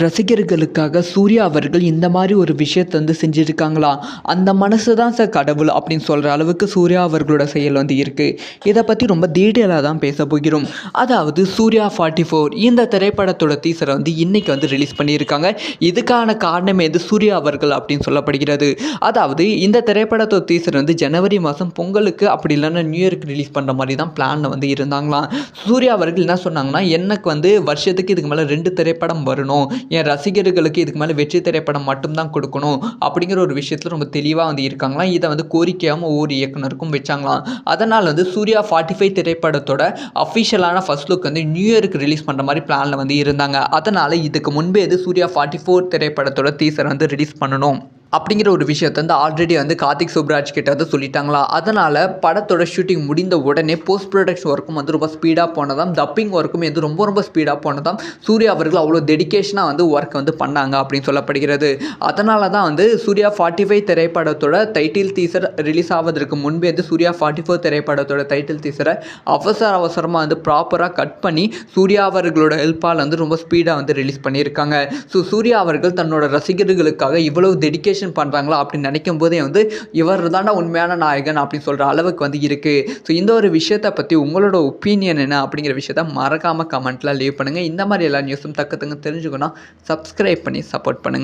ரசிகர்களுக்காக சூர்யா அவர்கள் இந்த மாதிரி ஒரு விஷயத்தை செஞ்சுருக்காங்களா, அந்த மனசு தான் சார் கடவுள் அப்படின்னு சொல்கிற அளவுக்கு சூர்யா அவர்களோட செயல் இருக்குது. இதை பற்றி ரொம்ப டீட்டெயிலாக தான் பேச போகிறோம். அதாவது சூர்யா 44 இந்த திரைப்படத்தோட டீசரை இன்னைக்கு ரிலீஸ் பண்ணியிருக்காங்க. இதுக்கான காரணம் சூர்யா அவர்கள் அப்படின்னு சொல்லப்படுகிறது. அதாவது இந்த திரைப்படத்தோட டீசர் ஜனவரி மாதம் பொங்கலுக்கு அப்படி இல்லைன்னா நியூ இயருக்கு ரிலீஸ் பண்ணுற மாதிரி தான் பிளானில் இருந்தாங்களாம். சூர்யா அவர்கள் என்ன சொன்னாங்கன்னா, எனக்கு வருஷத்துக்கு இதுக்கு மேலே 2 திரைப்படம் வரணும், என் ரசிகர்களுக்கு இதுக்கு மேலே வெற்றி திரைப்படம் மட்டும்தான் கொடுக்கணும் அப்படிங்கிற ஒரு விஷயத்தில் ரொம்ப தெளிவாக இருக்காங்களாம். இதை கோரிக்கையாகவும் ஒவ்வொரு இயக்குனருக்கும் வச்சாங்களாம். அதனால் சூர்யா 45 திரைப்படத்தோட அஃபிஷியலான ஃபர்ஸ்ட் லுக் நியூ இயருக்கு ரிலீஸ் பண்ணுற மாதிரி பிளானில் இருந்தாங்க. அதனால் இதுக்கு முன்பே சூர்யா 44 திரைப்படத்தோட டீசர் ரிலீஸ் பண்ணணும் அப்படிங்கிற ஒரு விஷயத்தை ஆல்ரெடி கார்த்திக் சுப்ராஜ் கிட்ட சொல்லிட்டாங்களா. அதனால் படத்தோட ஷூட்டிங் முடிந்த உடனே போஸ்ட் ப்ரொடக்ஷன் ஒர்க்கும் ரொம்ப ஸ்பீடாக போனதாம், டப்பிங் ஒர்க்கும் ரொம்ப ஸ்பீடாக போனதாம். சூர்யா அவர்கள் அவ்வளோ டெடிக்கேஷனாக ஒர்க் பண்ணாங்க அப்படின்னு சொல்லப்படுகிறது. அதனால தான் சூர்யா 45 திரைப்படத்தோட டைட்டில் டீசர் ரிலீஸ் ஆவதற்கு முன்பே சூர்யா 44 திரைப்படத்தோட டைட்டில் டீசரை அவசரமாக ப்ராப்பராக கட் பண்ணி சூர்யா அவர்களோட ஹெல்ப்பால் ரொம்ப ஸ்பீடாக ரிலீஸ் பண்ணியிருக்காங்க. ஸோ சூர்யா அவர்கள் தன்னோட ரசிகர்களுக்காக இவ்வளவு டெடிக்கேஷன் பண்ணுறாங்களா அப்படின்னு நினைக்கும் போதே இவர் தாண்டா உண்மையான நாயகன் அப்படின்னு சொல்கிற அளவுக்கு இருக்குது. ஸோ இந்த ஒரு விஷயத்தை பற்றி உங்களோட ஒப்பீனியன் என்ன அப்படிங்கிற விஷயத்த மறக்காமல் கமெண்ட்டில் லீவ் பண்ணுங்கள். இந்த மாதிரி எல்லா நியூஸும் டக்கு தெரிஞ்சுக்கணும், சப்ஸ்கிரைப் பண்ணி சப்போர்ட் பண்ணுங்கள்.